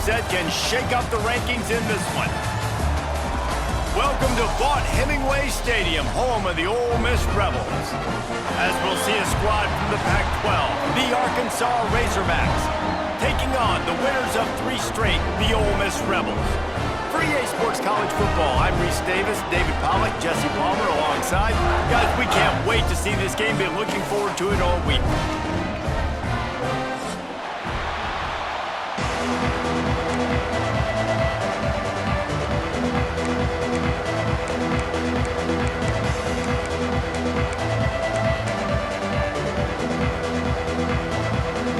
upset can shake up the rankings in this one. Welcome to Vaught-Hemingway Stadium, home of the Ole Miss Rebels. As we'll see a squad from the Pac-12, the Arkansas Razorbacks, taking on the winners of 3 straight, the Ole Miss Rebels. For EA Sports College Football, I'm Reese Davis, David Pollack, Jesse Palmer alongside. Guys, we can't wait to see this game. Been looking forward to it all week.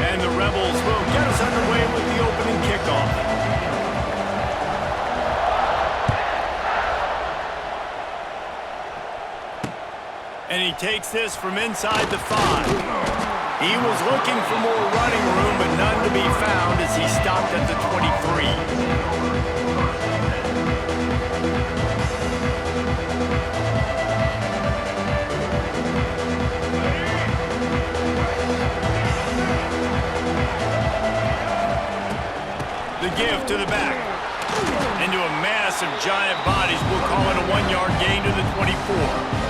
And the Rebels will get us underway with the opening kickoff. And he takes this from inside the 5. He was looking for more running room, but none to be found as he stopped at the 23. The give to the back. Into a mass of giant bodies. We'll call it a 1-yard gain to the 24.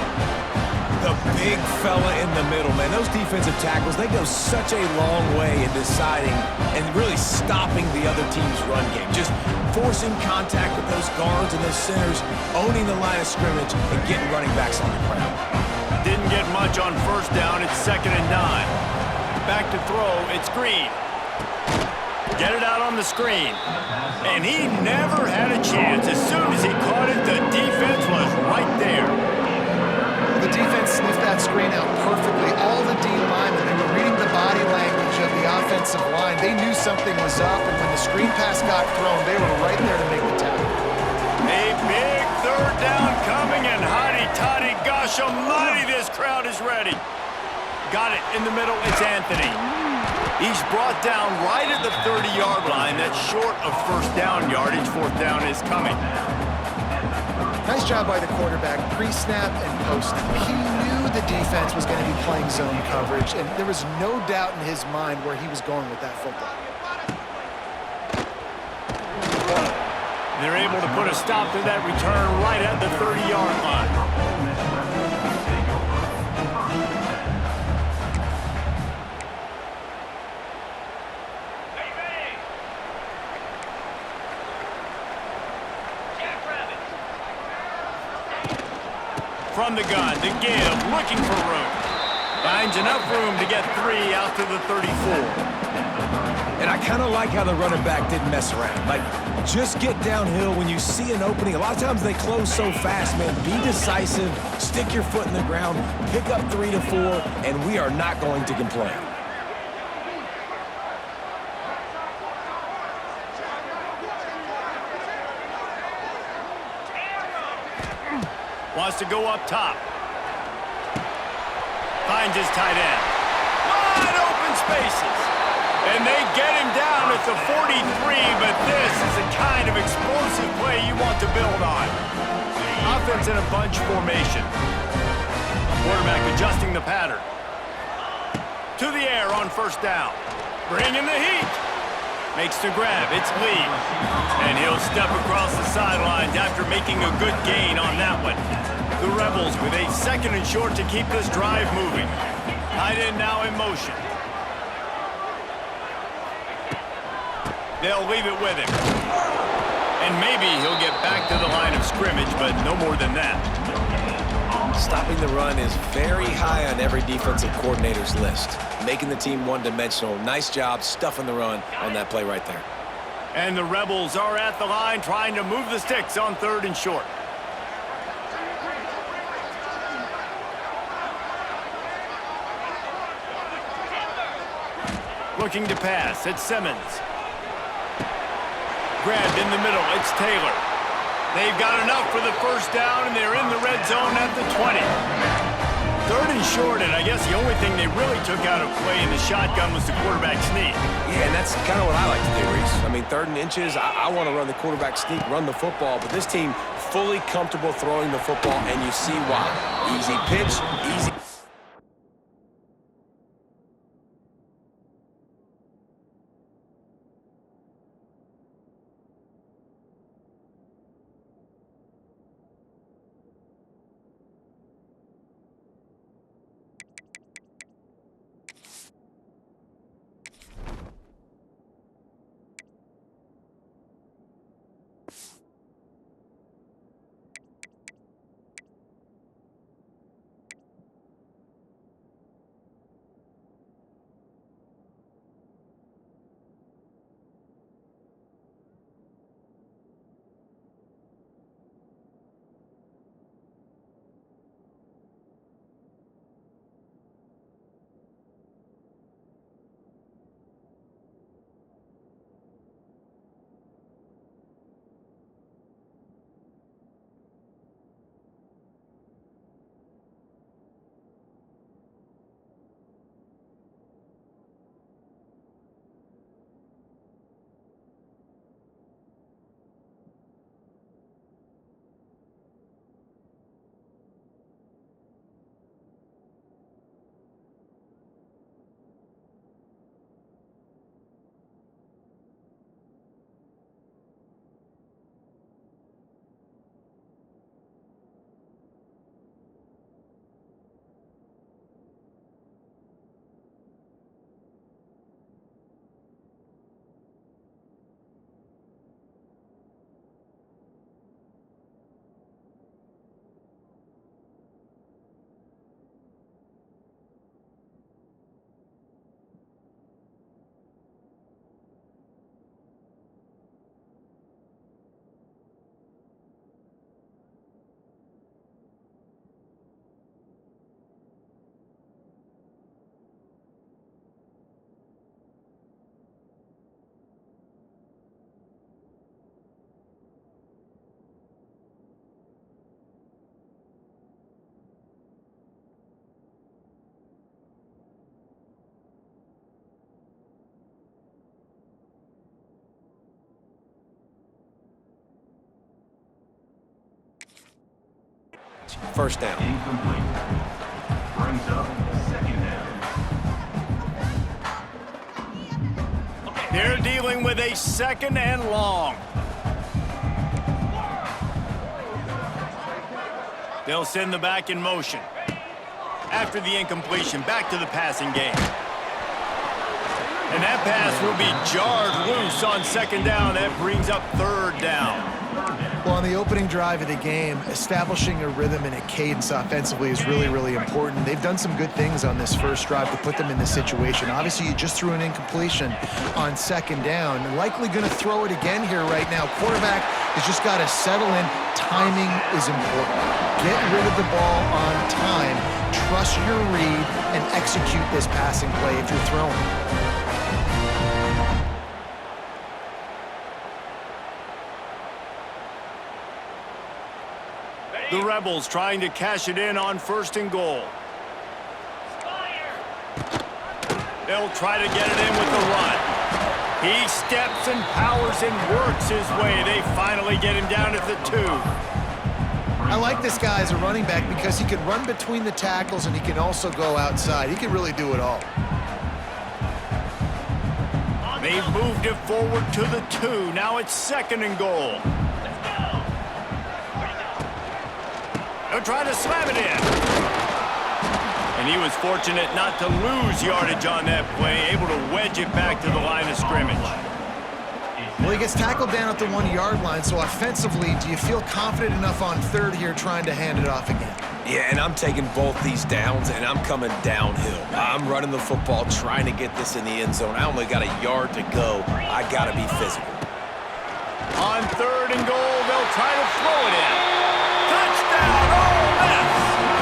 The big fella in the middle, man. Those defensive tackles, they go such a long way in deciding and really stopping the other team's run game. Just forcing contact with those guards and those centers, owning the line of scrimmage, and getting running backs on the ground. Didn't get much on first down. It's 2nd and 9. Back to throw. It's Green. Get it out on the screen. And he never had a chance. As soon as he caught it, the defense was right there. The defense sniffed that screen out perfectly. All the D linemen, they were reading the body language of the offensive line. They knew something was up, and when the screen pass got thrown, they were right there to make the tackle. A big 3rd down coming, and hotty-toddy, gosh almighty, this crowd is ready. Got it in the middle, it's Anthony. He's brought down right at the 30-yard line. That's short of first down yardage. 4th down is coming. Nice job by the quarterback, pre-snap and post-snap. He knew the defense was going to be playing zone coverage, and there was no doubt in his mind where he was going with that football. They're able to put a stop to that return right at the 30-yard line. From the gun, the give, looking for room. Finds enough room to get 3 out to the 34. And I kind of like how the running back didn't mess around. Like, just get downhill when you see an opening. A lot of times they close so fast, man. Be decisive, stick your foot in the ground, pick up 3 to 4, and we are not going to complain. Wants to go up top. Finds his tight end. Wide open spaces. And they get him down at the 43, but this is the kind of explosive play you want to build on. Offense in a bunch formation. Quarterback adjusting the pattern. To the air on first down. Bringing the heat. Makes the grab. It's Lee. And he'll step across the sidelines after making a good gain on that one. The Rebels with a 2nd and short to keep this drive moving. Tight end now in motion. They'll leave it with him. And maybe he'll get back to the line of scrimmage, but no more than that. Stopping the run is very high on every defensive coordinator's list. Making the team one-dimensional. Nice job stuffing the run on that play right there. And the Rebels are at the line trying to move the sticks on 3rd and short. Looking to pass. It's Simmons. Grabbed in the middle. It's Taylor. They've got enough for the first down, and they're in the red zone at the 20. 3rd and short, and I guess the only thing they really took out of play in the shotgun was the quarterback sneak. Yeah, and that's kind of what I like to do, Reese. I mean, 3rd and inches, I want to run the quarterback sneak, run the football, but this team fully comfortable throwing the football, and you see why. Easy pitch, easy. First down. Incomplete. Brings up second down. They're dealing with a second and long. They'll send the back in motion. After the incompletion, back to the passing game. And that pass will be jarred loose on second down. That brings up third down. Well, on the opening drive of the game, establishing a rhythm and a cadence offensively is really, really important. They've done some good things on this first drive to put them in this situation. Obviously, you just threw an incompletion on second down. Likely going to throw it again here right now. Quarterback has just got to settle in. Timing is important. Get rid of the ball on time. Trust your read and execute this passing play if you're throwing. The Rebels trying to cash it in on first and goal. They'll try to get it in with the run. He steps and powers and works his way. They finally get him down at the 2. I like this guy as a running back because he can run between the tackles and he can also go outside. He can really do it all. They've moved it forward to the 2. Now it's second and goal. They'll try to slam it in. And he was fortunate not to lose yardage on that play, able to wedge it back to the line of scrimmage. Well, he gets tackled down at the 1-yard line, so offensively, do you feel confident enough on third here trying to hand it off again? Yeah, and I'm taking both these downs, and I'm coming downhill. I'm running the football, trying to get this in the end zone. I only got a yard to go. I got to be physical. On third and goal, they'll try to throw it in. Touchdown, Ole Miss!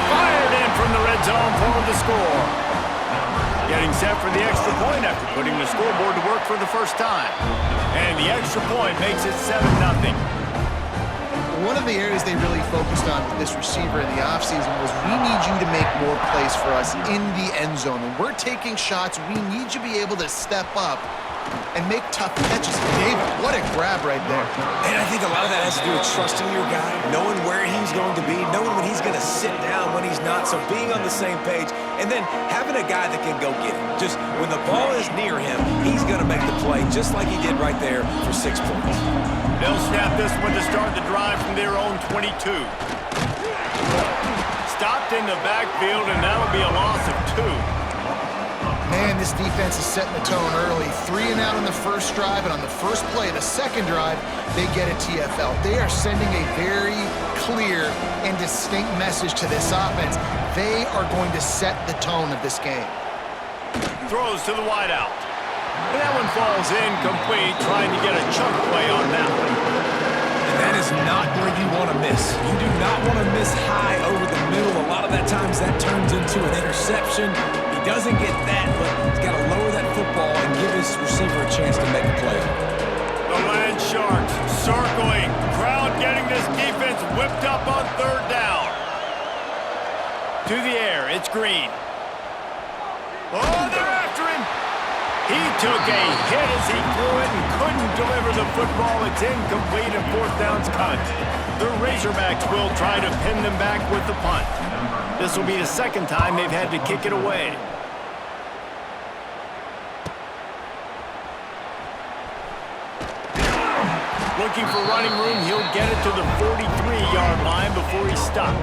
Fired in from the red zone for the score. Getting set for the extra point after putting the scoreboard to work for the first time. And the extra point makes it 7-0. One of the areas they really focused on with this receiver in the offseason was we need you to make more plays for us in the end zone. When we're taking shots, we need you to be able to step up and make tough catches. David, what a grab right there. And I think a lot of that has to do with trusting your guy, knowing where he's going to be, knowing when he's going to sit down, when he's not, so being on the same page, and then having a guy that can go get it. Just when the ball is near him, he's going to make the play just like he did right there for 6 points. They'll snap this one to start the drive from their own 22. Stopped in the backfield, and that'll be a loss of 2. Man, this defense is setting the tone early. 3 and out on the first drive, and on the first play, the second drive, they get a TFL. They are sending a very clear and distinct message to this offense. They are going to set the tone of this game. Throws to the wideout. And that one falls incomplete, trying to get a chunk play on that one. And that is not where you want to miss. You do not want to miss high over the middle. A lot of that times that turns into an interception. He doesn't get that, but he's got to lower that football and give his receiver a chance to make a play. The Land Sharks circling. Crowd getting this defense whipped up on third down. To the air, it's Green. Oh, they're after him. He took a hit as he threw it and couldn't deliver the football. It's incomplete and fourth down's cut. The Razorbacks will try to pin them back with the punt. This will be the second time they've had to kick it away. Looking for running room, he'll get it to the 43-yard line before he's stopped.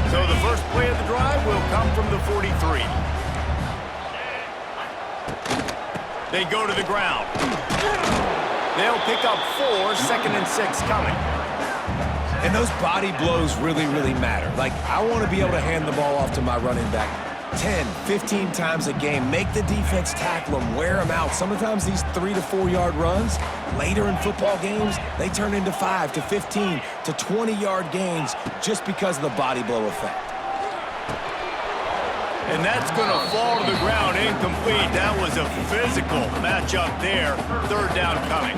So the first play of the drive will come from the 43. They go to the ground. They'll pick up 4, second and 6 coming. And those body blows really, really matter. Like, I want to be able to hand the ball off to my running back 10, 15 times a game. Make the defense tackle them, wear them out. Sometimes these 3 to 4 yard runs, later in football games, they turn into 5 to 15 to 20-yard gains just because of the body blow effect. And that's going to fall to the ground incomplete. That was a physical matchup there. Third down coming.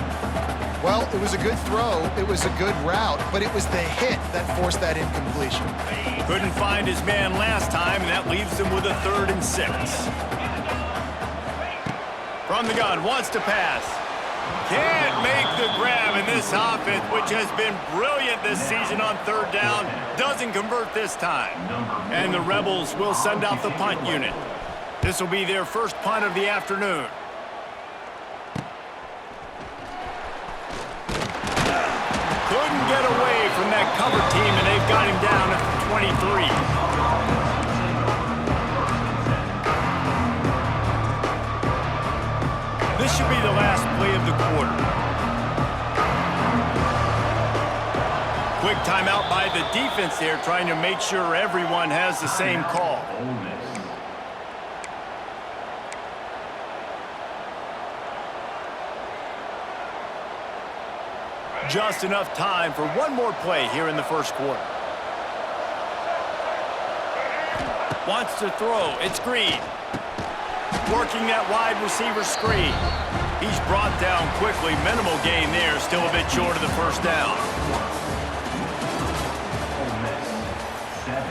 Well, it was a good throw. It was a good route, but it was the hit that forced that incompletion. Couldn't find his man last time, and that leaves him with a 3rd and 6. From the gun, wants to pass. Can't make the grab, and this offense, which has been brilliant this season on third down, doesn't convert this time. And the Rebels will send out the punt unit. This will be their first punt of the afternoon. Couldn't get away from that cover team, and they've got him down at the 23. This should be the last play of the quarter. Quick timeout by the defense there, trying to make sure everyone has the same call. Just enough time for one more play here in the first quarter. Wants to throw. It's Green. Working that wide receiver screen. He's brought down quickly. Minimal gain there. Still a bit short of the first down. Ole Miss 7,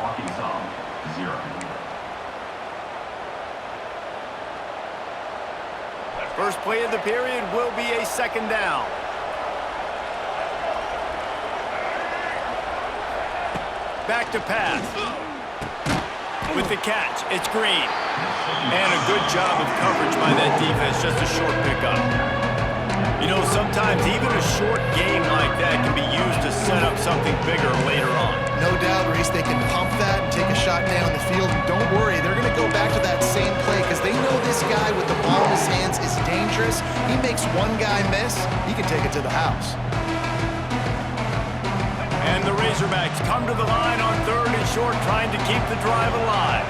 Arkansas 0. First play of the period will be a second down. Back to pass. With the catch, it's Green. And a good job of coverage by that defense, just a short pickup. You know, sometimes even a short game like that can be used to set up something bigger later on. No doubt, Reese, they can pump that and take a shot down the field. And don't worry, they're going to go back to that same play because they know this guy with the ball in his hands is dangerous. He makes one guy miss, he can take it to the house. And the Razorbacks come to the line on third and short, trying to keep the drive alive.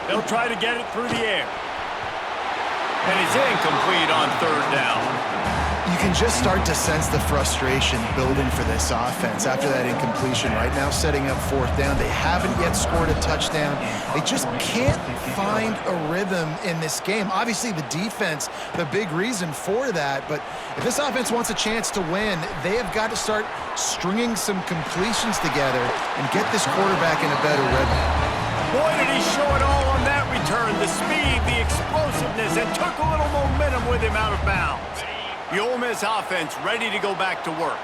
They'll try to get it through the air. And it's incomplete on third down. You can just start to sense the frustration building for this offense after that incompletion. Right now, setting up fourth down. They haven't yet scored a touchdown. They just can't find a rhythm in this game. Obviously, the defense, the big reason for that. But if this offense wants a chance to win, they have got to start stringing some completions together and get this quarterback in a better rhythm. Boy, did he show it all on that return. The speed, the explosiveness, and took a little momentum with him out of bounds. The Ole Miss offense ready to go back to work.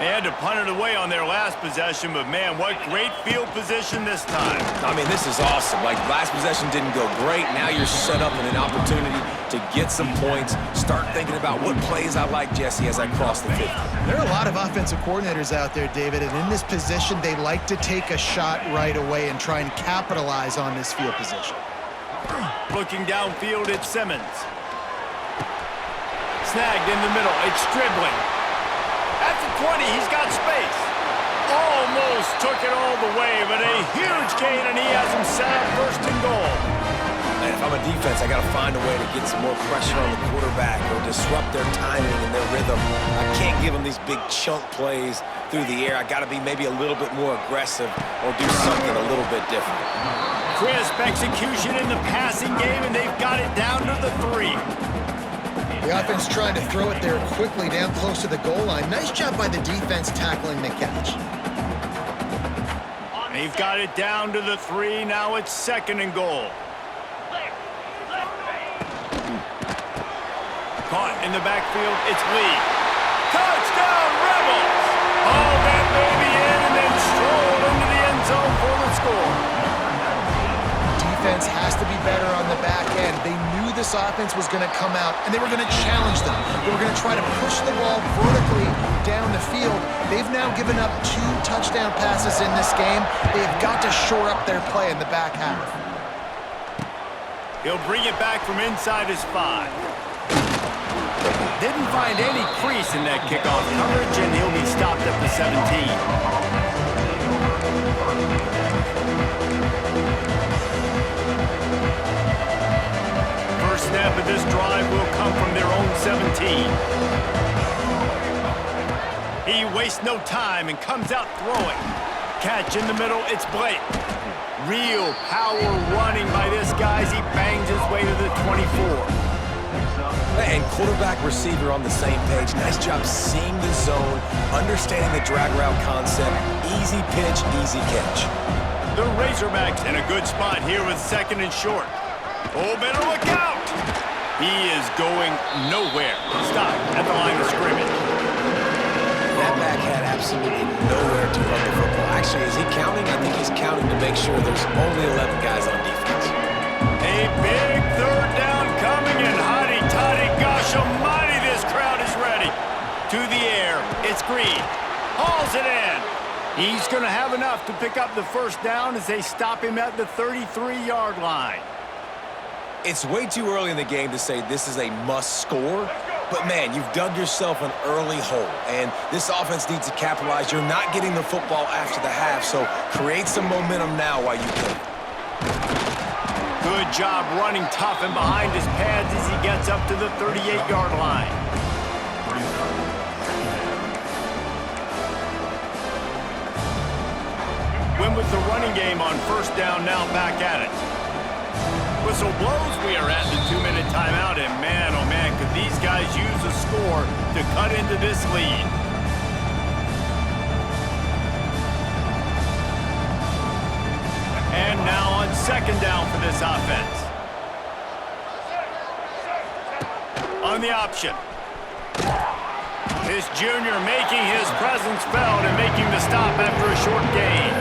They had to punt it away on their last possession, but man, what great field position this time. I mean, this is awesome. Like, last possession didn't go great. Now you're set up with an opportunity to get some points. Start thinking about what plays I like, Jesse, as I cross the 50. There are a lot of offensive coordinators out there, David, and in this position, they like to take a shot right away and try and capitalize on this field position. Looking downfield at Simmons. Snagged in the middle. It's Stribling. At the 20, he's got space. Almost took it all the way, but a huge gain, and he has him set up first and goal. Man, if I'm a defense, I got to find a way to get some more pressure on the quarterback or disrupt their timing and their rhythm. I can't give them these big chunk plays through the air. I got to be maybe a little bit more aggressive or do something a little bit different. Crisp execution in the passing game, and they've got it down to the 3. The offense trying to throw it there quickly down close to the goal line. Nice job by the defense tackling the catch. They've got it down to the 3. Now it's second and goal. Caught in the backfield. It's Lee. Touchdown, Rebels! Oh, that baby in and then strolled into the end zone for the score. Defense has to be better on the back end. They knew this offense was going to come out, and they were going to challenge them. They were going to try to push the ball vertically down the field. They've now given up 2 touchdown passes in this game. They've got to shore up their play in the back half. He'll bring it back from inside his 5. Didn't find any crease in that kickoff coverage, and he'll be stopped at the 17. First snap of this drive will come from their own 17. He wastes no time and comes out throwing. Catch in the middle, it's Blake. Real power running by this guy as he bangs his way to the 24. And quarterback receiver on the same page. Nice job seeing the zone, understanding the drag route concept. Easy pitch, easy catch. The Razorbacks in a good spot here with second and short. Oh, better look out. He is going nowhere. Stop at the line of scrimmage. That back had absolutely nowhere to run the football. Actually, is he counting? I think he's counting to make sure there's only 11 guys on defense. A big third down coming, and hotty-toddy, gosh almighty, this crowd is ready. To the air, it's Green. Hauls it in. He's going to have enough to pick up the first down as they stop him at the 33-yard line. It's way too early in the game to say this is a must score, but man, you've dug yourself an early hole, and this offense needs to capitalize. You're not getting the football after the half, so create some momentum now while you can. Good job running tough and behind his pads as he gets up to the 38-yard line. Win with the running game on first down, now back at it. Whistle blows, we are at the 2-minute timeout, and man, oh man, could these guys use a score to cut into this lead. And now on second down for this offense. On the option. This junior making his presence felt and making the stop after a short gain.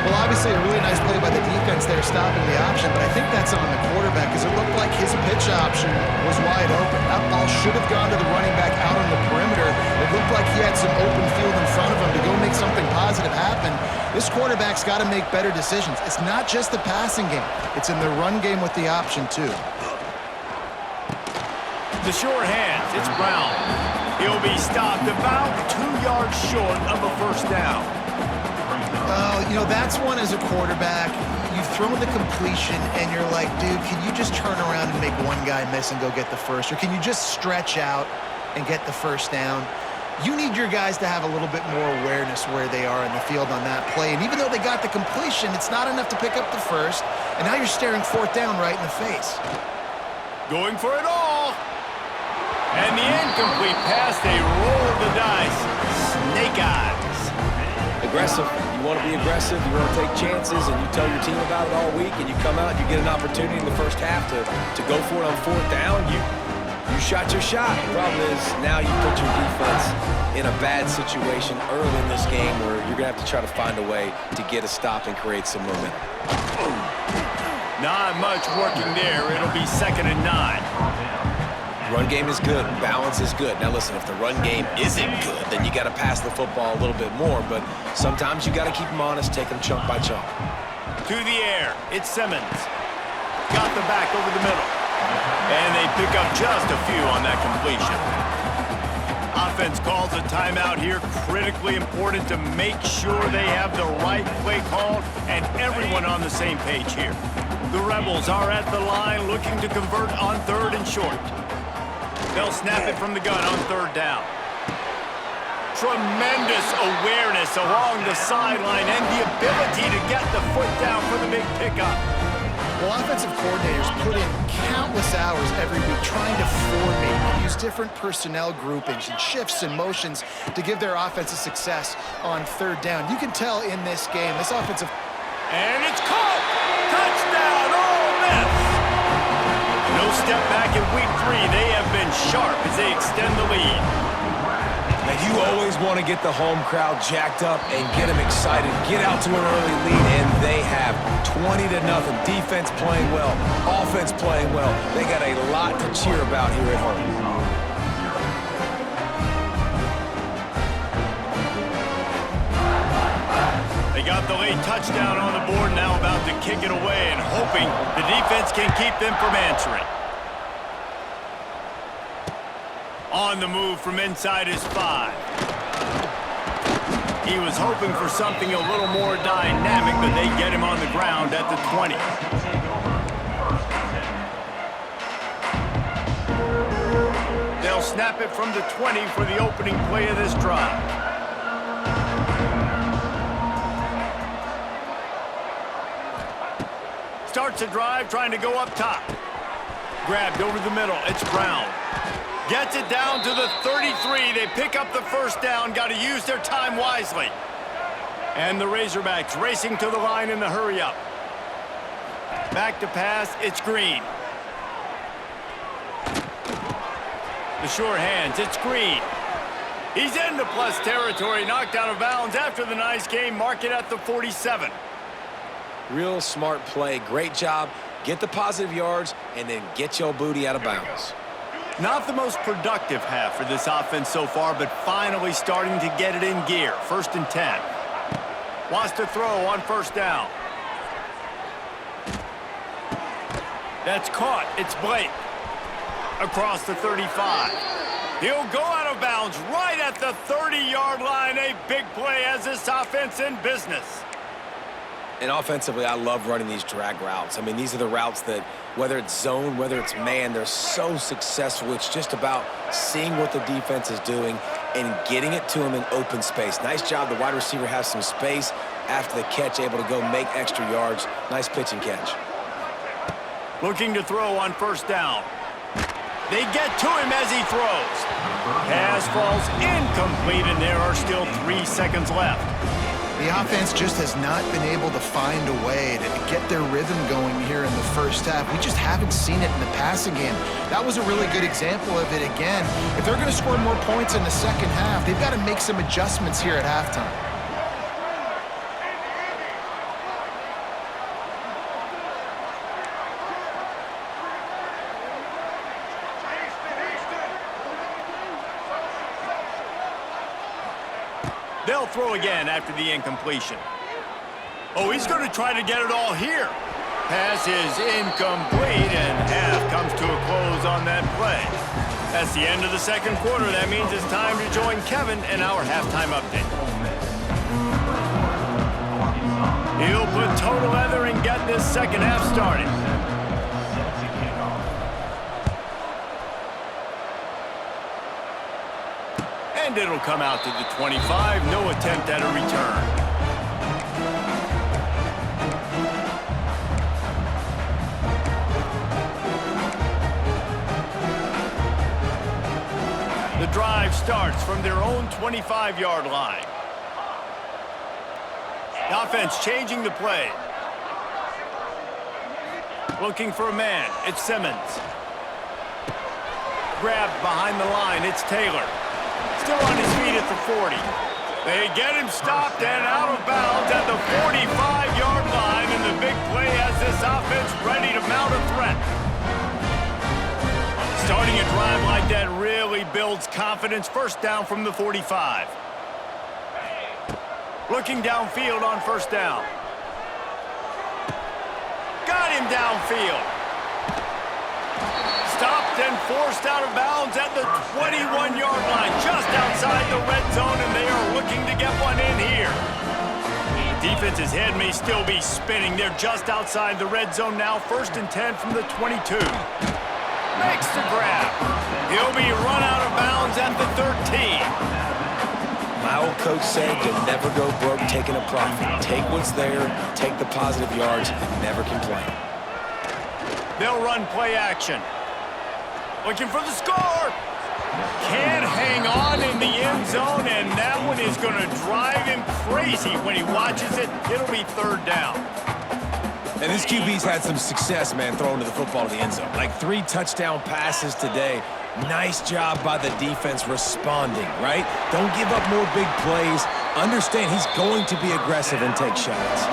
Well, obviously a really nice play by the defense there stopping the option, but I think that's on the quarterback because it looked like his pitch option was wide open. That ball should have gone to the running back out on the perimeter. It looked like he had some open field in front of him to go make something positive happen. This quarterback's got to make better decisions. It's not just the passing game. It's in the run game with the option, too. The short hands, it's Brown. He'll be stopped about 2 yards short of a first down. Oh, you know, that's one as a quarterback. You've thrown the completion, and you're like, dude, can you just turn around and make one guy miss and go get the first? Or can you just stretch out and get the first down? You need your guys to have a little bit more awareness where they are in the field on that play. And even though they got the completion, it's not enough to pick up the first. And now you're staring fourth down right in the face. Going for it all. And the incomplete pass, they roll the dice. Snake eyes. Aggressive. You want to be aggressive, you want to take chances, and you tell your team about it all week, and you come out and you get an opportunity in the first half to go for it on fourth down. You shot your shot. The problem is now you put your defense in a bad situation early in this game where you're going to have to try to find a way to get a stop and create some momentum. Not much working there. It'll be 2nd and 9. Run game is good. Balance is good. Now listen, if the run game isn't good, then you got to pass the football a little bit more. But sometimes you got to keep them honest, take them chunk by chunk. To the air, it's Simmons. Got the back over the middle. And they pick up just a few on that completion. Offense calls a timeout here. Critically important to make sure they have the right play called and everyone on the same page here. The Rebels are at the line looking to convert on 3rd and short. They'll snap it from the gun on 3rd down. Tremendous awareness along the sideline and the ability to get the foot down for the big pickup. Well, offensive coordinators put in countless hours every week trying to formate and use different personnel groupings and shifts and motions to give their offensive success on 3rd down. You can tell in this game, this offensive... And it's caught! Touchdown, Ole Miss! No step back in week 3. They have been sharp as they extend the lead. And you always want to get the home crowd jacked up and get them excited. Get out to an early lead, and they have 20-0. Defense playing well, offense playing well. They got a lot to cheer about here at home. They got the late touchdown on the board, now about to kick it away and hoping the defense can keep them from answering. On the move from inside his 5. He was hoping for something a little more dynamic, but they get him on the ground at the 20. They'll snap it from the 20 for the opening play of this drive. Starts a drive trying to go up top. Grabbed over the middle. It's Brown. Gets it down to the 33. They pick up the first down. Got to use their time wisely. And the Razorbacks racing to the line in the hurry-up. Back to pass, it's Green. The sure hands, it's Green. He's into plus territory, knocked out of bounds after the nice game. Mark it at the 47. Real smart play. Great job. Get the positive yards and then get your booty out of bounds. Not the most productive half for this offense so far, but finally starting to get it in gear. 1st and 10. Wants to throw on 1st down. That's caught. It's Blake. Across the 35. He'll go out of bounds right at the 30-yard line. A big play as this offense in business. And offensively, I love running these drag routes. I mean, these are the routes that, whether it's zone, whether it's man, they're so successful. It's just about seeing what the defense is doing and getting it to them in open space. Nice job. The wide receiver has some space after the catch, able to go make extra yards. Nice pitch and catch. Looking to throw on 1st down. They get to him as he throws. Pass falls incomplete, and there are still 3 seconds left. The offense just has not been able to find a way to get their rhythm going here in the first half. We just haven't seen it in the passing game. That was a really good example of it again. If they're going to score more points in the second half, they've got to make some adjustments here at halftime. They'll throw again after the incompletion. Oh, he's going to try to get it all here. Pass is incomplete, and half comes to a close on that play. That's the end of the second quarter. That means it's time to join Kevin in our halftime update. He'll put total leather and get this second half started. And it'll come out to the 25. No attempt at a return. The drive starts from their own 25-yard line. The offense changing the play. Looking for a man. It's Simmons. Grabbed behind the line. It's Taylor. Still on his feet at the 40. They get him stopped and out of bounds at the 45-yard line, and the big play has this offense ready to mount a threat. Starting a drive like that really builds confidence. 1st down from the 45. Looking downfield on 1st down. Got him downfield. Stopped and forced out of bounds at the 21-yard line, just outside the red zone, and they are looking to get one in here. The defense's head may still be spinning. They're just outside the red zone now. 1st and 10 from the 22. Makes the grab. He'll be run out of bounds at the 13. My old coach said you'll never go broke taking a profit. Take what's there, take the positive yards, and never complain. They'll run play action. Looking for the score. Can't hang on in the end zone, and that one is going to drive him crazy when he watches it. It'll be 3rd down. And this QB's had some success, man, throwing to the football to the end zone. Like 3 touchdown passes today. Nice job by the defense responding, right? Don't give up more big plays. Understand he's going to be aggressive and take shots.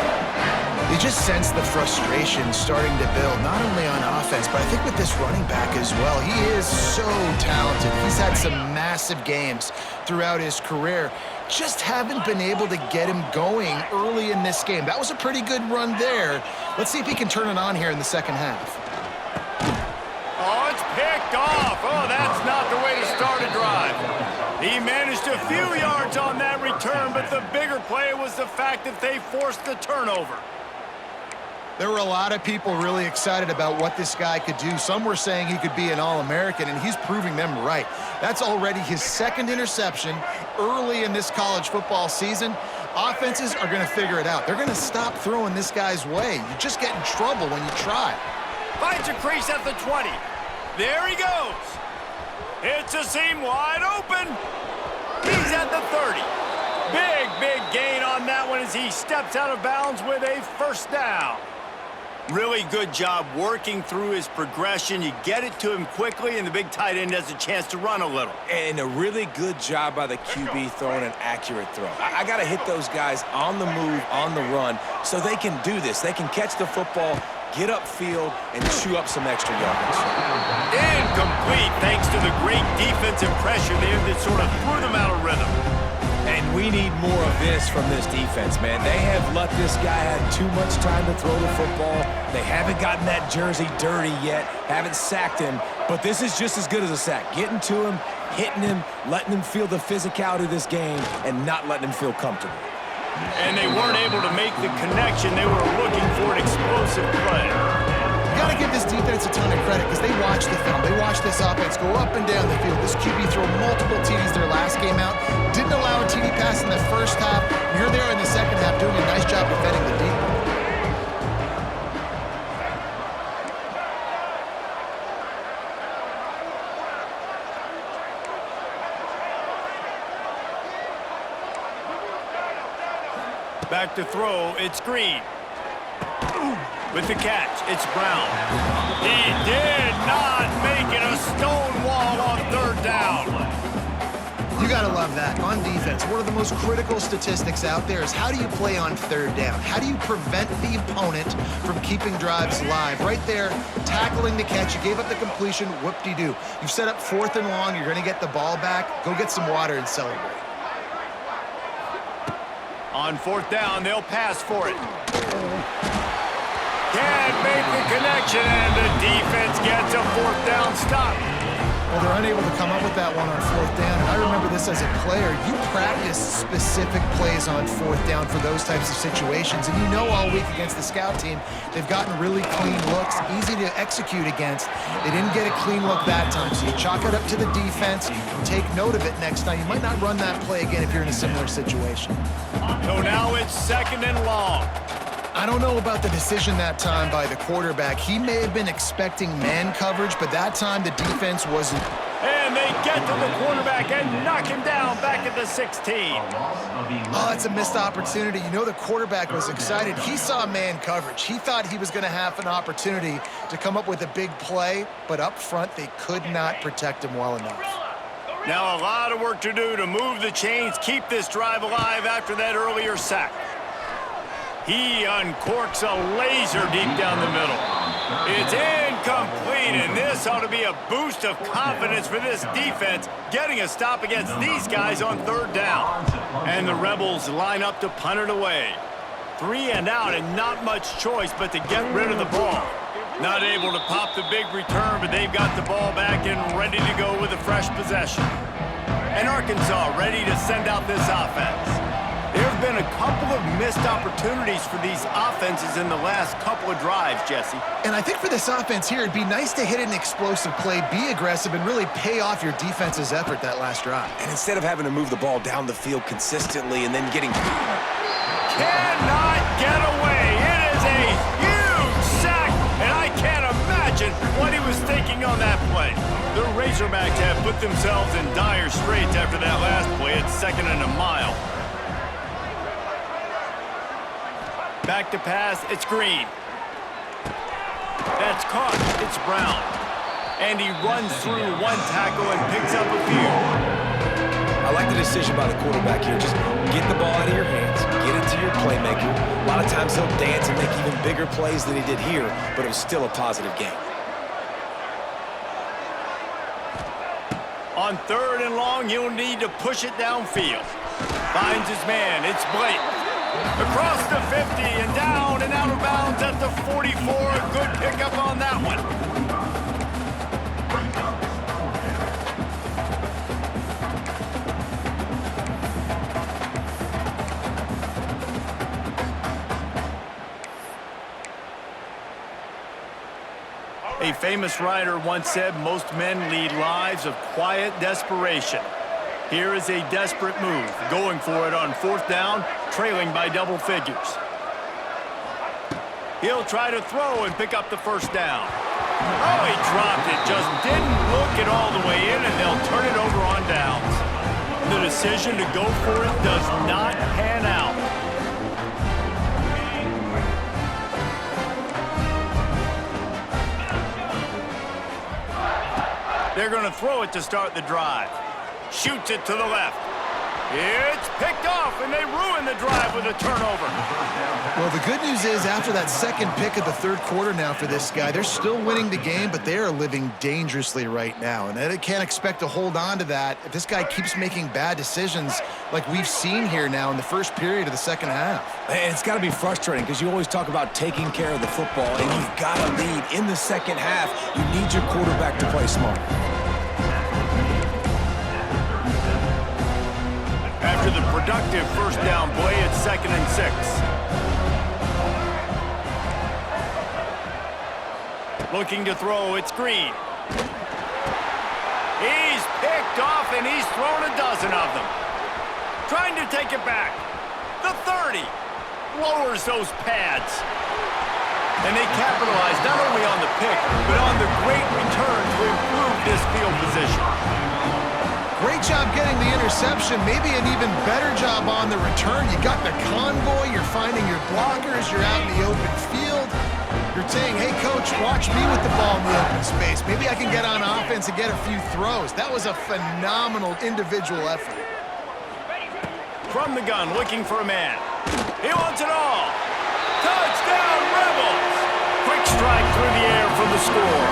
You just sense the frustration starting to build, not only on offense, but I think with this running back as well. He is so talented. He's had some massive games throughout his career. Just haven't been able to get him going early in this game. That was a pretty good run there. Let's see if he can turn it on here in the second half. Oh, it's picked off. Oh, that's not the way to start a drive. He managed a few yards on that return, but the bigger play was the fact that they forced the turnover. There were a lot of people really excited about what this guy could do. Some were saying he could be an All-American, and he's proving them right. That's already his 2nd interception early in this college football season. Offenses are going to figure it out. They're going to stop throwing this guy's way. You just get in trouble when you try. Finds a crease at the 20. There he goes. It's a seam wide open. He's at the 30. Big gain on that one as he steps out of bounds with a 1st down. Really good job working through his progression. You get it to him quickly, and the big tight end has a chance to run a little. And a really good job by the QB throwing an accurate throw. I got to hit those guys on the move, on the run, so they can do this. They can catch the football, get upfield, and chew up some extra yards. Incomplete, thanks to the great defensive pressure there that sort of threw them out of rhythm. And we need more of this from this defense, man. They have let this guy have too much time to throw the football. They haven't gotten that jersey dirty yet, haven't sacked him, but this is just as good as a sack. Getting to him, hitting him, letting him feel the physicality of this game, and not letting him feel comfortable. And they weren't able to make the connection. They were looking for an explosive play. You got to give this defense a ton of credit because they watched the film. They watched this offense go up and down the field. This QB throw multiple TDs their last game out. Didn't allow a TD pass in the first half. You're there in the second half doing a nice job defending the deep ball. Back to throw, it's Green. With the catch, it's Brown. He did not make it a stone wall on third down. You got to love that. On defense, one of the most critical statistics out there is how do you play on third down? How do you prevent the opponent from keeping drives live? Right there, tackling the catch. You gave up the completion, whoop-de-doo. You've set up 4th and long. You're going to get the ball back. Go get some water and celebrate. On 4th down, they'll pass for it. Can't make the connection, and the defense gets a 4th down stop. Well, they're unable to come up with that one on 4th down. And I remember this as a player. You practice specific plays on 4th down for those types of situations. And you know all week against the scout team, they've gotten really clean looks, easy to execute against. They didn't get a clean look that time. So you chalk it up to the defense and take note of it next time. You might not run that play again if you're in a similar situation. So now it's 2nd and long. I don't know about the decision that time by the quarterback. He may have been expecting man coverage, but that time the defense wasn't. And they get to the quarterback and knock him down back at the 16. Oh, it's a missed opportunity. You know the quarterback was excited. He saw man coverage. He thought he was going to have an opportunity to come up with a big play, but up front they could not protect him well enough. Now a lot of work to do to move the chains, keep this drive alive after that earlier sack. He uncorks a laser deep down the middle. It's incomplete, and this ought to be a boost of confidence for this defense, getting a stop against these guys on 3rd down. And the Rebels line up to punt it away. 3 and out, and not much choice but to get rid of the ball. Not able to pop the big return, but they've got the ball back and ready to go with a fresh possession. And Arkansas ready to send out this offense. There have been a couple of missed opportunities for these offenses in the last couple of drives, Jesse. And I think for this offense here, it'd be nice to hit an explosive play, be aggressive, and really pay off your defense's effort that last drive. And instead of having to move the ball down the field consistently and then getting... Cannot get away. It is a huge sack, and I can't imagine what he was thinking on that play. The Razorbacks have put themselves in dire straits after that last play at 2nd and a mile. Back to pass, it's Green. That's caught, it's Brown. And he runs through one tackle and picks up a few. I like the decision by the quarterback here. Just get the ball out of your hands, get it to your playmaker. A lot of times he'll dance and make even bigger plays than he did here, but it was still a positive game. On 3rd and long, he'll need to push it downfield. Finds his man, it's Blake. Across the 50 and down and out of bounds at the 44. A good pickup on that one. A famous writer once said, most men lead lives of quiet desperation. Here is a desperate move, going for it on 4th down, trailing by double figures. He'll try to throw and pick up the 1st down. Oh, he dropped it, just didn't look it all the way in, and they'll turn it over on downs. The decision to go for it does not pan out. going to throw it to start the drive. Shoots it to the left. It's picked off, and they ruin the drive with a turnover. Well, the good news is after that second pick of the third quarter now for this guy, they're still winning the game, but they are living dangerously right now. And they can't expect to hold on to that if this guy keeps making bad decisions like we've seen here now in the first period of the second half. And it's got to be frustrating because you always talk about taking care of the football, and you've got to lead in the second half. You need your quarterback to play smart. After the productive first down play, it's 2nd and 6. Looking to throw, it's Green. He's picked off, and he's thrown a dozen of them. Trying to take it back. The 30. Lowers those pads. And they capitalize not only on the pick, but on the great return to improve this field position. Great job getting the interception, maybe an even better job on the return. You got the convoy, you're finding your blockers, you're out in the open field. You're saying, hey, coach, watch me with the ball in the open space. Maybe I can get on offense and get a few throws. That was a phenomenal individual effort. From the gun, looking for a man. He wants it all. Touchdown, Rebels! Quick strike through the air for the score.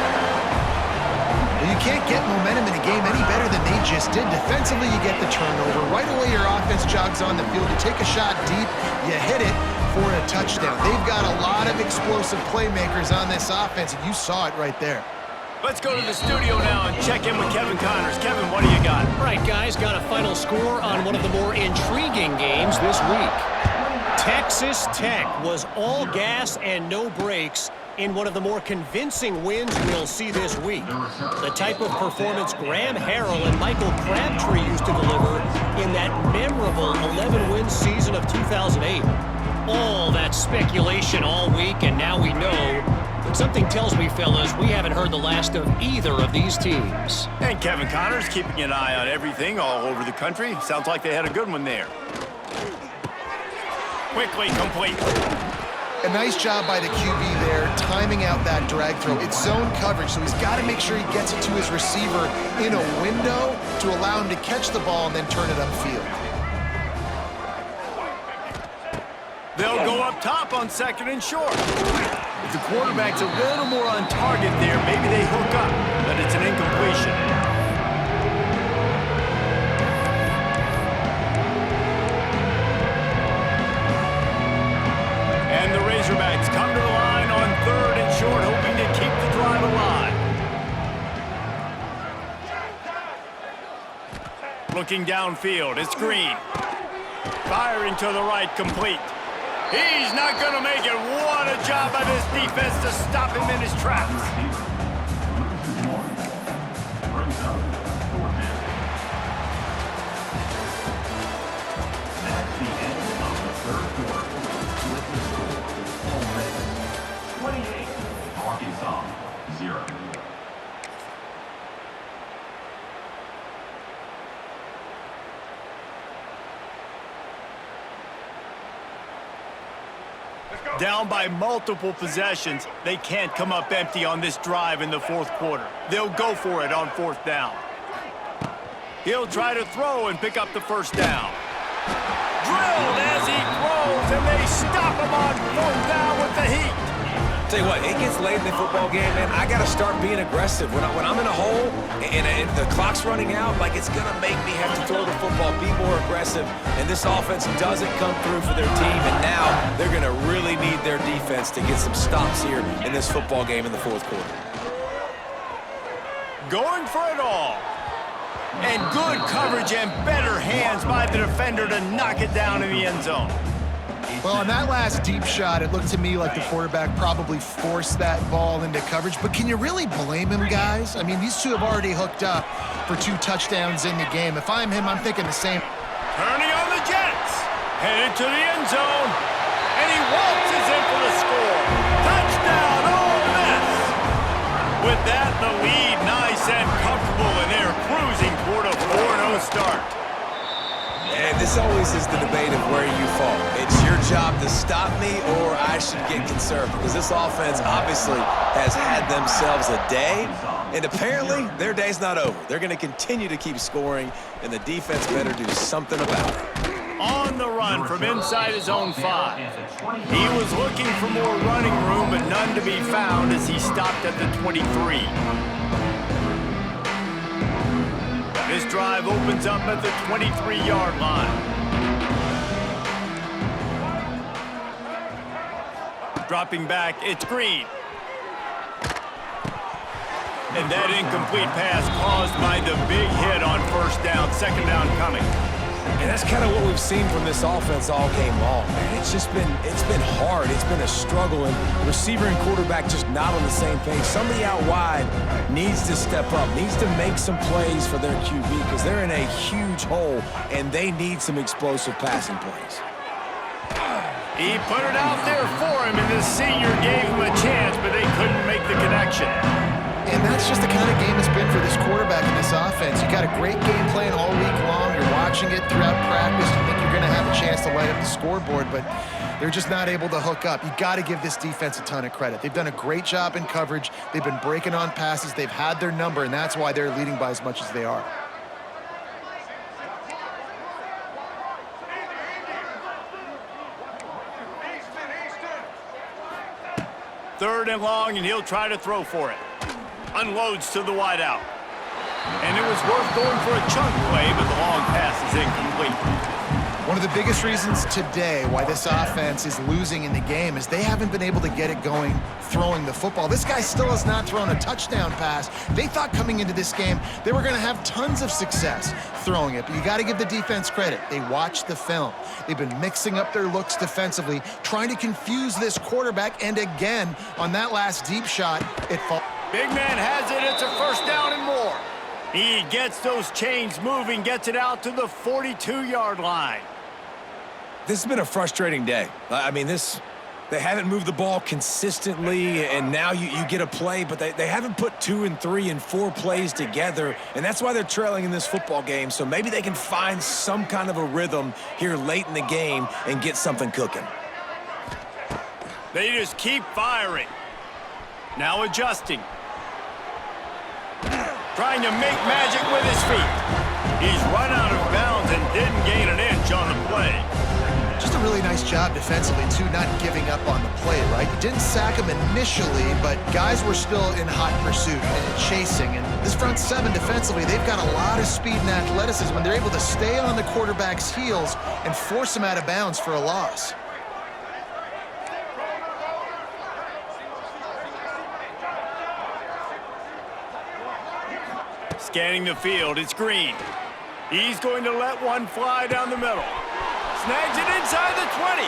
You can't get momentum in a game any better than they just did. Defensively, you get the turnover. Right away, your offense jogs on the field. You take a shot deep, you hit it for a touchdown. They've got a lot of explosive playmakers on this offense, and you saw it right there. Let's go to the studio now and check in with Kevin Connors. Kevin, what do you got? All right, guys, got a final score on one of the more intriguing games this week. Texas Tech was all gas and no brakes in one of the more convincing wins we'll see this week. The type of performance Graham Harrell and Michael Crabtree used to deliver in that memorable 11-win season of 2008. All that speculation all week, and now we know. But something tells me, fellas, we haven't heard the last of either of these teams. And Kevin Connors keeping an eye on everything all over the country. Sounds like they had a good one there. Quickly complete. A nice job by the QB there, timing out that drag throw. It's zone coverage, so he's got to make sure he gets it to his receiver in a window to allow him to catch the ball and then turn it upfield. They'll go up top on 2nd and short. If the quarterback's a little more on target there, maybe they hook up, but it's an incompletion. And the Razorbacks come to the line on 3rd and short, hoping to keep the drive alive. Looking downfield, it's Green. Firing to the right, complete. He's not going to make it. What a job by this defense to stop him in his tracks. Arkansas, 0. Down by multiple possessions, they can't come up empty on this drive in the 4th quarter. They'll go for it on 4th down. He'll try to throw and pick up the first down. Drilled as he throws, and they stop him on 4th down with the heat. Tell you what, it gets late in the football game, man. I got to start being aggressive. When I'm in a hole and the clock's running out, like, it's going to make me have to throw the football, be more aggressive. And this offense doesn't come through for their team, and now they're going to really need their defense to get some stops here in this football game in the 4th quarter. Going for it all. And good coverage and better hands by the defender to knock it down in the end zone. Well, on that last deep shot, it looked to me like the quarterback probably forced that ball into coverage. But can you really blame him, guys? I mean, these two have already hooked up for 2 touchdowns in the game. If I'm him, I'm thinking the same. Turning on the Jets. Headed to the end zone. And he waltzes in for the score. Touchdown, Ole Miss. With that, the lead nice and comfortable, and they're cruising toward a 4-0 start. And this always is the debate of where you fall. It's your job to stop me, or I should get conservative. Because this offense obviously has had themselves a day, And apparently, their day's not over. They're going to continue to keep scoring, and the defense better do something about it. On the run from inside his own 5. He was looking for more running room, but none to be found as he stopped at the 23. This drive opens up at the 23-yard line. Dropping back, it's Green. And that incomplete pass caused by the big hit on first down, second down coming. And that's kind of what we've seen from this offense all game long, man. It's been hard. It's been a struggle, and receiver and quarterback just not on the same page. Somebody out wide needs to step up, needs to make some plays for their QB because they're in a huge hole, and they need some explosive passing plays. He put it out there for him, and the senior gave him a chance, but they couldn't make the connection. And that's just the kind of game it's been for this quarterback in this offense. You got a great game plan all week long. You're watching it throughout practice. You think you're going to have a chance to light up the scoreboard, but they're just not able to hook up. You got to give this defense a ton of credit. They've done a great job in coverage. They've been breaking on passes. They've had their number, and that's why they're leading by as much as they are. Third and long, and he'll try to throw for it. Unloads to the wideout. And it was worth going for a chunk play, but the long pass is incomplete. One of the biggest reasons today why this offense is losing in the game is they haven't been able to get it going throwing the football. This guy still has not thrown a touchdown pass. They thought coming into this game they were going to have tons of success throwing it, but you got to give the defense credit. They watched the film. They've been mixing up their looks defensively, trying to confuse this quarterback, and again, on that last deep shot, it falls. Big man has it. It's a first down and more. He gets those chains moving, gets it out to the 42-yard line. This has been a frustrating day. I mean, they haven't moved the ball consistently, and now you get a play, but they haven't put 2 and 3 and 4 plays together, and that's why they're trailing in this football game. So maybe they can find some kind of a rhythm here late in the game and get something cooking. They just keep firing. Now adjusting. Trying to make magic with his feet. He's run out of bounds and didn't gain an inch on the play. Just a really nice job defensively, too, not giving up on the play, right? You didn't sack him initially, but guys were still in hot pursuit and chasing. And this front seven defensively, they've got a lot of speed and athleticism, and they're able to stay on the quarterback's heels and force him out of bounds for a loss. Scanning the field, it's Green. He's going to let one fly down the middle. Snags it inside the 20.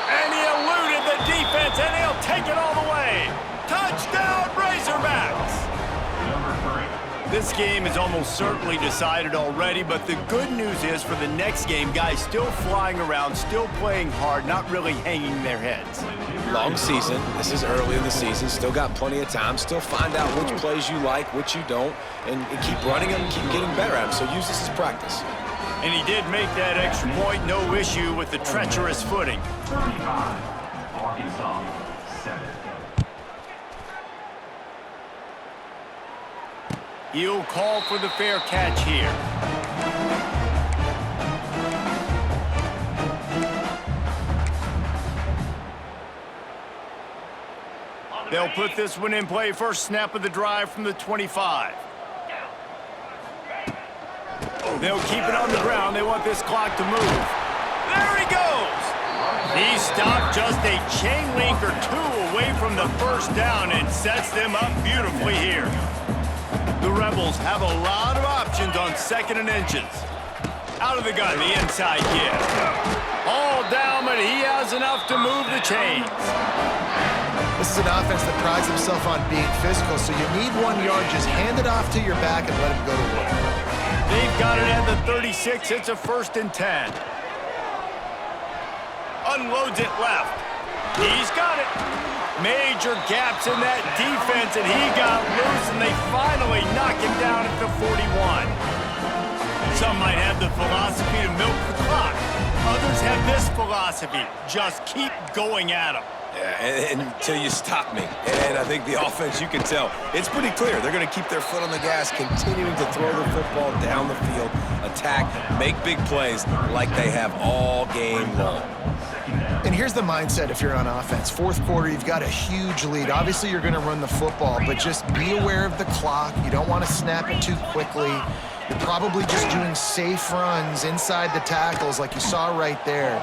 And he eluded the defense, and he'll take it all the way. Touchdown, Razorbacks! This game is almost certainly decided already, but the good news is for the next game, guys still flying around, still playing hard, not really hanging their heads. Long season. This is early in the season. Still got plenty of time. Still find out which plays you like, which you don't, and keep running them, keep getting better at them. So use this as practice. And he did make that extra point, no issue with the treacherous footing. 35, Arkansas, 7. He'll call for the fair catch here. They'll put this one in play. First snap of the drive from the 25. They'll keep it on the ground. They want this clock to move. There he goes. He stopped just a chain link or two away from the first down and sets them up beautifully here. The Rebels have a lot of options on second and inches. Out of the gun, the inside give. All down, but he has enough to move the chains. This is an offense that prides himself on being physical, so you need 1 yard. Just hand it off to your back and let him go to work. They've got it at the 36. It's a 1st and 10. Unloads it left. He's got it. Major gaps in that defense, and he got loose, and they finally knock him down at the 41. Some might have the philosophy to milk the clock. Others have this philosophy. Just keep going at him. Yeah, until you stop me. And I think the offense, you can tell, it's pretty clear. They're going to keep their foot on the gas, continuing to throw the football down the field, attack, make big plays like they have all game long. And here's the mindset if you're on offense. Fourth quarter, you've got a huge lead. Obviously, you're going to run the football, but just be aware of the clock. You don't want to snap it too quickly. You're probably just doing safe runs inside the tackles like you saw right there.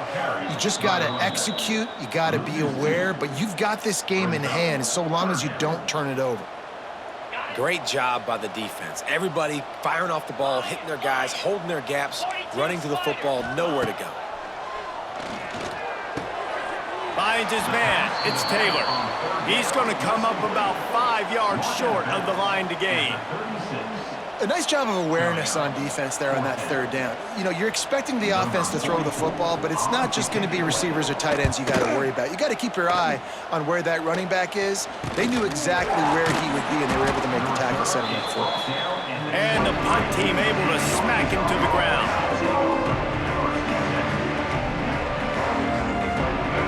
You just got to execute. You got to be aware, but you've got this game in hand so long as you don't turn it over. Great job by the defense. Everybody firing off the ball, hitting their guys, holding their gaps, running to the football, nowhere to go. Finds his man. It's Taylor. He's going to come up about 5 yards short of the line to gain. A nice job of awareness on defense there on that third down. You know, you're expecting the offense to throw the football, but it's not just going to be receivers or tight ends you got to worry about. You got to keep your eye on where that running back is. They knew exactly where he would be, and they were able to make the tackle, setting up for him. And the punt team able to smack him to the ground.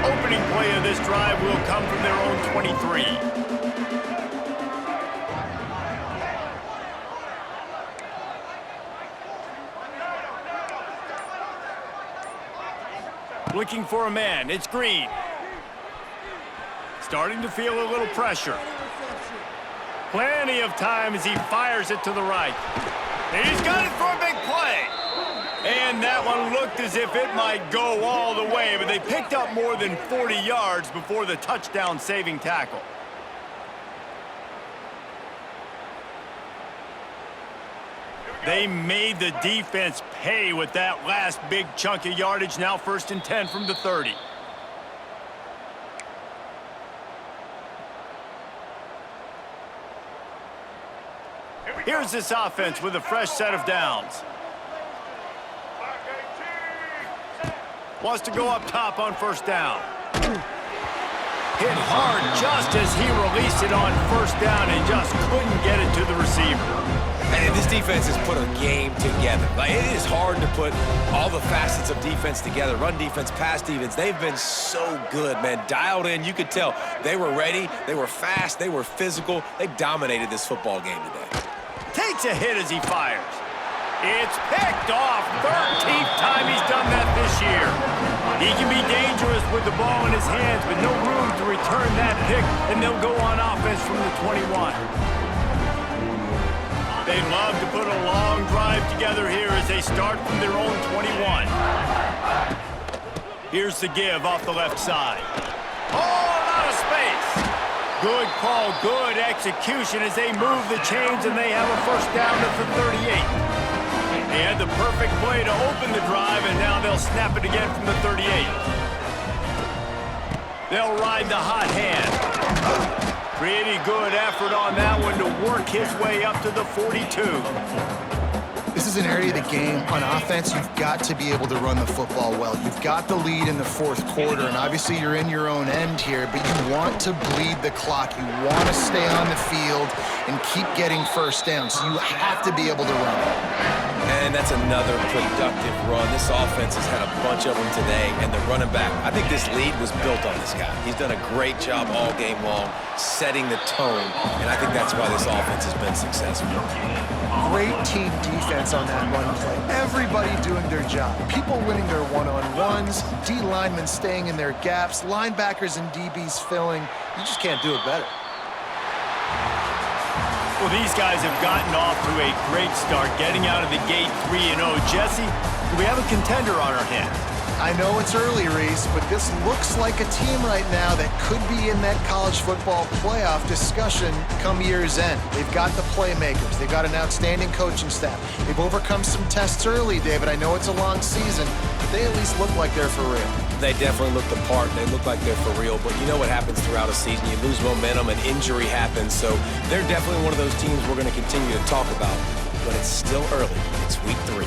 Opening play of this drive will come from their own 23. Looking for a man. It's Green. Starting to feel a little pressure. Plenty of time as he fires it to the right. He's got it for a big play. And that one looked as if it might go all the way, but they picked up more than 40 yards before the touchdown-saving tackle. They made the defense pay with that last big chunk of yardage. Now 1st and 10 from the 30. Here's this offense with a fresh set of downs. Wants to go up top on 1st down. Hit hard just as he released it on 1st down and just couldn't get it to the receiver. And this defense has put a game together. Like, it is hard to put all the facets of defense together. Run defense, pass defense. They've been so good, man. Dialed in. You could tell they were ready. They were fast. They were physical. They dominated this football game today. Takes a hit as he fires. It's picked off. 13th time he's done that this year. He can be dangerous with the ball in his hands, but no room to return that pick, and they'll go on offense from the 21. They love to put a long drive together here as they start from their own 21. Here's the give off the left side. Oh, out of space. Good call, good execution as they move the chains, and they have a 1st down at the 38. They had the perfect play to open the drive, and now they'll snap it again from the 38. They'll ride the hot hand. Pretty good effort on that one to work his way up to the 42. This is an area of the game on offense you've got to be able to run the football well. You've got the lead in the 4th quarter, and obviously you're in your own end here, but you want to bleed the clock. You want to stay on the field and keep getting 1st down, so you have to be able to run it. And that's another productive run. This offense has had a bunch of them today, and the running back, I think this lead was built on this guy. He's done a great job all game long, setting the tone, and I think that's why this offense has been successful. Great team defense on that run play. Everybody doing their job. People winning their one-on-ones, D linemen staying in their gaps, linebackers and DBs filling. You just can't do it better. Well, these guys have gotten off to a great start, getting out of the gate 3-0. Jesse, do we have a contender on our hands? I know it's early, Reese, but this looks like a team right now that could be in that college football playoff discussion come year's end. They've got the playmakers. They've got an outstanding coaching staff. They've overcome some tests early, David. I know it's a long season, but they at least look like they're for real. They definitely look the part. They look like they're for real. But you know what happens throughout a season. You lose momentum, and injury happens. So they're definitely one of those teams we're going to continue to talk about. But it's still early. It's week 3.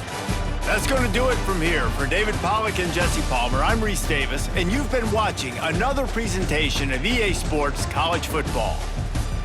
That's going to do it from here. For David Pollack and Jesse Palmer, I'm Reese Davis, and you've been watching another presentation of EA Sports College Football.